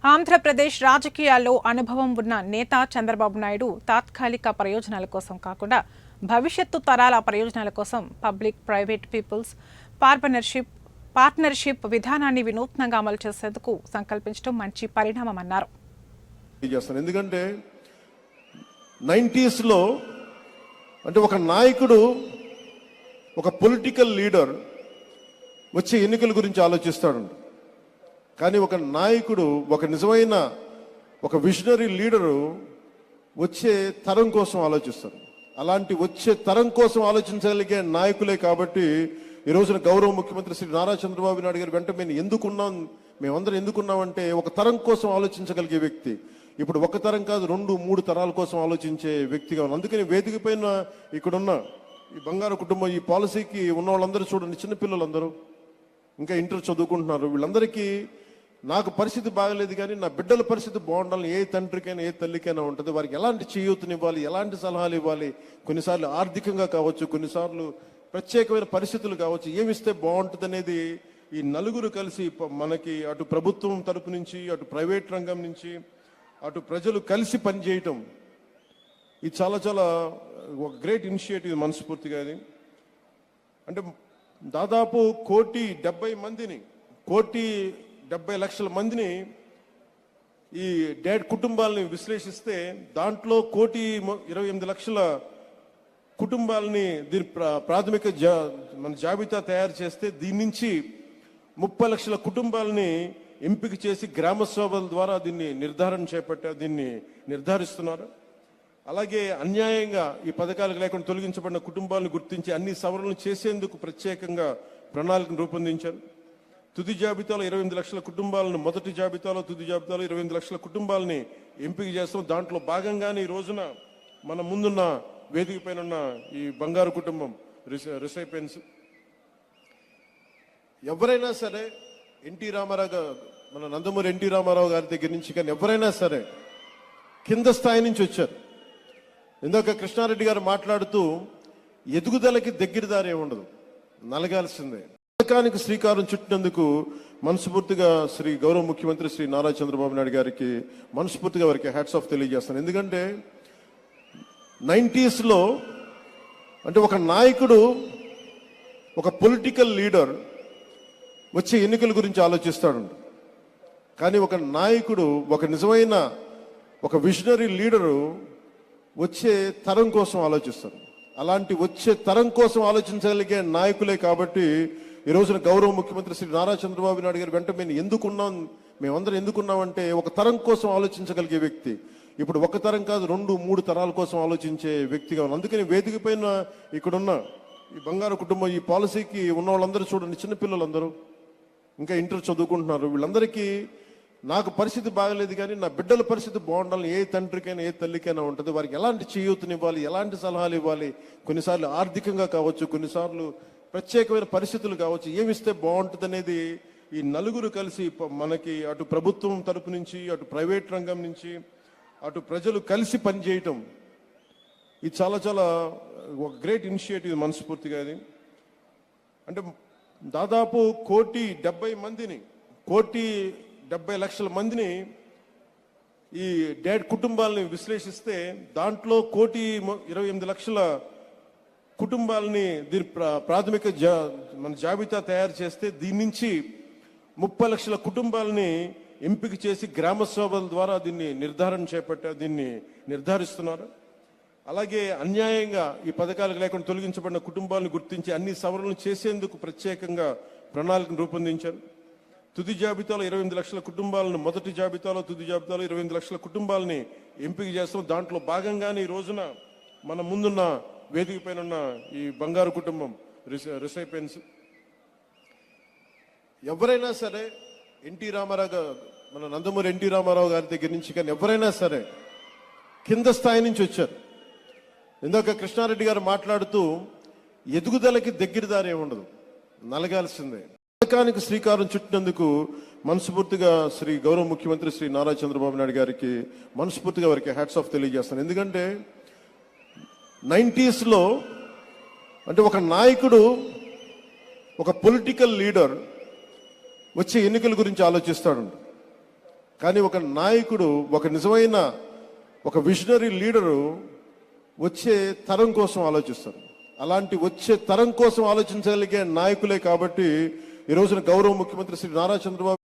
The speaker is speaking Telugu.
ఆంధ్రప్రదేశ్ రాజకీయాల్లో అనుభవం ఉన్న నేత చంద్రబాబు నాయుడు తాత్కాలిక ప్రయోజనాల కోసం కాకుండా భవిష్యత్తు తరాల ప్రయోజనాల కోసం పబ్లిక్ ప్రైవేట్ పీపుల్స్ పార్ట్నర్షిప్ విధానాన్ని వినూత్నంగా అమలు చేసేందుకు సంకల్పించడం మంచి పరిణామమన్నారు. ఎందుకంటే 90s లో అంటే ఒక నాయకుడు ఒక పొలిటికల్ లీడర్ వచ్చే ఎన్నికల గురించి ఆలోచిస్తాడు. కానీ ఒక నాయకుడు ఒక నిజమైన ఒక విజనరీ లీడరు వచ్చే తరం కోసం ఆలోచిస్తారు. అలాంటి వచ్చే తరం కోసం ఆలోచించగలిగే నాయకులే కాబట్టి ఈ రోజున గౌరవ ముఖ్యమంత్రి శ్రీ నారా చంద్రబాబు నాయుడు గారు వెంట మేమందరం ఎందుకున్నామంటే ఒక తరం కోసం ఆలోచించగలిగే వ్యక్తి. ఇప్పుడు ఒక తరం కాదు, 2-3 తరాల కోసం ఆలోచించే వ్యక్తిగా ఉన్నాం. అందుకని వేదిక పైన ఇక్కడున్న ఈ బంగారు కుటుంబం ఈ పాలసీకి ఉన్న వాళ్ళందరూ చూడండి, చిన్నపిల్లలందరూ ఇంకా ఇంటర్ చదువుకుంటున్నారు. వీళ్ళందరికీ నాకు పరిస్థితి బాగలేదు కానీ నా బిడ్డల పరిస్థితి బాగుండాలని ఏ తండ్రికైనా ఏ తల్లికైనా ఉంటుంది. వారికి ఎలాంటి చేయూతనివ్వాలి, ఎలాంటి సలహాలు ఇవ్వాలి, కొన్నిసార్లు ఆర్థికంగా కావచ్చు, కొన్నిసార్లు ప్రత్యేకమైన పరిస్థితులు కావచ్చు, ఏమిస్తే బాగుంటుంది అనేది ఈ నలుగురు కలిసి మనకి అటు ప్రభుత్వం తరపు నుంచి, అటు ప్రైవేట్ రంగం నుంచి, అటు ప్రజలు కలిసి పనిచేయటం ఇది చాలా చాలా ఒక గ్రేట్ ఇనిషియేటివ్ మనస్ఫూర్తిగా. అది అంటే దాదాపు 1,70,000,000 మందిని ఈ డెడ్ కుటుంబాలని విశ్లేషిస్తే దాంట్లో 1,28,00,000 కుటుంబాలని దీని ప్రాథమిక మన జాబితా తయారు చేస్తే దీని నుంచి 30 లక్షల కుటుంబాలని ఎంపిక చేసి గ్రామ సభల ద్వారా దీన్ని నిర్ధారిస్తున్నారు. అలాగే అన్యాయంగా ఈ పథకాలకు లేకుండా తొలగించబడిన కుటుంబాలను గుర్తించి అన్ని సవరణలు చేసేందుకు ప్రత్యేకంగా ప్రణాళికను రూపొందించారు. తుది జాబితాలో 28 లక్షల కుటుంబాలను, మొదటి జాబితాలో తుది జాబితాలో 28 లక్షల కుటుంబాలని ఎంపిక చేస్తాం. దాంట్లో భాగంగానే ఈ రోజున మన ముందున్న వేదిక పైన ఉన్న ఈ బంగారు కుటుంబం రిసైపెన్స్ ఎవరైనా సరే మన నందమూరి ఎన్టీ రామారావు గారి దగ్గర నుంచి కానీ ఎవరైనా సరే కింద స్థాయి నుంచి వచ్చారు. ఇందాక కృష్ణారెడ్డి గారు మాట్లాడుతూ ఎదుగుదలకి దగ్గర దారి ఉండదు, నలగాల్సిందే. పథకానికి శ్రీకారం చుట్టినందుకు మనస్ఫూర్తిగా శ్రీ గౌరవ ముఖ్యమంత్రి శ్రీ నారా చంద్రబాబు నాయుడు గారికి మనస్ఫూర్తిగా వారికి హ్యాట్స్ ఆఫ్ తెలియజేస్తాను. ఎందుకంటే 90s లో అంటే ఒక నాయకుడు ఒక పొలిటికల్ లీడర్ వచ్చే ఎన్నికల గురించి ఆలోచిస్తాడు. కానీ ఒక నాయకుడు ఒక నిజమైన ఒక విజనరీ లీడరు వచ్చే తరం కోసం ఆలోచిస్తారు. అలాంటి వచ్చే తరం కోసం ఆలోచించగలిగే నాయకులే కాబట్టి ఈ రోజున గౌరవ ముఖ్యమంత్రి శ్రీ నారా చంద్రబాబు నాయుడు గారు వెంట మేమందరం ఎందుకున్నామంటే ఒక తరం కోసం ఆలోచించగలిగే వ్యక్తి. ఇప్పుడు ఒక తరం కాదు, 2-3 తరాల కోసం ఆలోచించే వ్యక్తిగా ఉన్నాం. అందుకని వేదిక పైన ఇక్కడున్న ఈ బంగారు కుటుంబం ఈ పాలసీకి ఉన్న వాళ్ళందరూ చూడండి, చిన్నపిల్లలందరూ ఇంకా ఇంటర్ చదువుకుంటున్నారు. వీళ్ళందరికీ నాకు పరిస్థితి బాగలేదు కానీ నా బిడ్డల పరిస్థితి బాగుండాలని ఏ తండ్రికైనా ఏ తల్లికైనా ఉంటుంది. వారికి ఎలాంటి చేయూతనివ్వాలి, ఎలాంటి సలహాలు ఇవ్వాలి, కొన్నిసార్లు ఆర్థికంగా కావచ్చు, కొన్నిసార్లు ప్రత్యేకమైన పరిస్థితులు కావచ్చు, ఏమిస్తే బాగుంటుంది అనేది ఈ నలుగురు కలిసి మనకి అటు ప్రభుత్వం తరపు నుంచి, అటు ప్రైవేట్ రంగం నుంచి, అటు ప్రజలు కలిసి పనిచేయటం ఇది చాలా చాలా ఒక గ్రేట్ ఇనిషియేటివ్ మనస్ఫూర్తిగా. అది అంటే దాదాపు 1,70,000,000 మందిని ఈ డెడ్ కుటుంబాలని విశ్లేషిస్తే దాంట్లో 1,28,00,000 కుటుంబాలని దీని ప్రాథమిక మన జాబితా తయారు చేస్తే దీని నుంచి 30 లక్షల కుటుంబాలని ఎంపిక చేసి గ్రామ సభల ద్వారా దీన్ని నిర్ధారిస్తున్నారు. అలాగే అన్యాయంగా ఈ పథకాలకు లేకుండా తొలగించబడిన కుటుంబాలను గుర్తించి అన్ని సవరణలు చేసేందుకు ప్రత్యేకంగా ప్రణాళికను రూపొందించారు. తుది జాబితాలో 28 లక్షల కుటుంబాలను, మొదటి జాబితాలో తుది జాబితాలో 28 లక్షల కుటుంబాలని ఎంపిక చేస్తాం. దాంట్లో భాగంగానే ఈ రోజున మన ముందున్న వేదిక పైన ఉన్న ఈ బంగారు కుటుంబం రిసైపెన్స్ ఎవరైనా సరే మన నందమూరి ఎన్టీ రామారావు గారి దగ్గర నుంచి కానీ ఎవరైనా సరే కింద స్థాయి నుంచి వచ్చారు. ఇందాక కృష్ణారెడ్డి గారు మాట్లాడుతూ ఎదుగుదలకి దగ్గర దారి ఉండదు, నలగాల్సిందే. పథకానికి శ్రీకారం చుట్టినందుకు మనస్ఫూర్తిగా శ్రీ గౌరవ ముఖ్యమంత్రి శ్రీ నారా చంద్రబాబు నాయుడు గారికి మనస్ఫూర్తిగా వారికి హ్యాట్స్ ఆఫ్ తెలియజేస్తాను. ఎందుకంటే 90s లో అంటే ఒక నాయకుడు ఒక పొలిటికల్ లీడర్ వచ్చే ఎన్నికల గురించి ఆలోచిస్తాడు. కానీ ఒక నాయకుడు, ఒక నిజమైన ఒక విజనరీ లీడరు వచ్చే తరం కోసం ఆలోచిస్తారు. అలాంటి వచ్చే తరం కోసం ఆలోచించగలిగే నాయకులే కాబట్టి ఈ రోజున గౌరవ ముఖ్యమంత్రి శ్రీ నారా చంద్రబాబు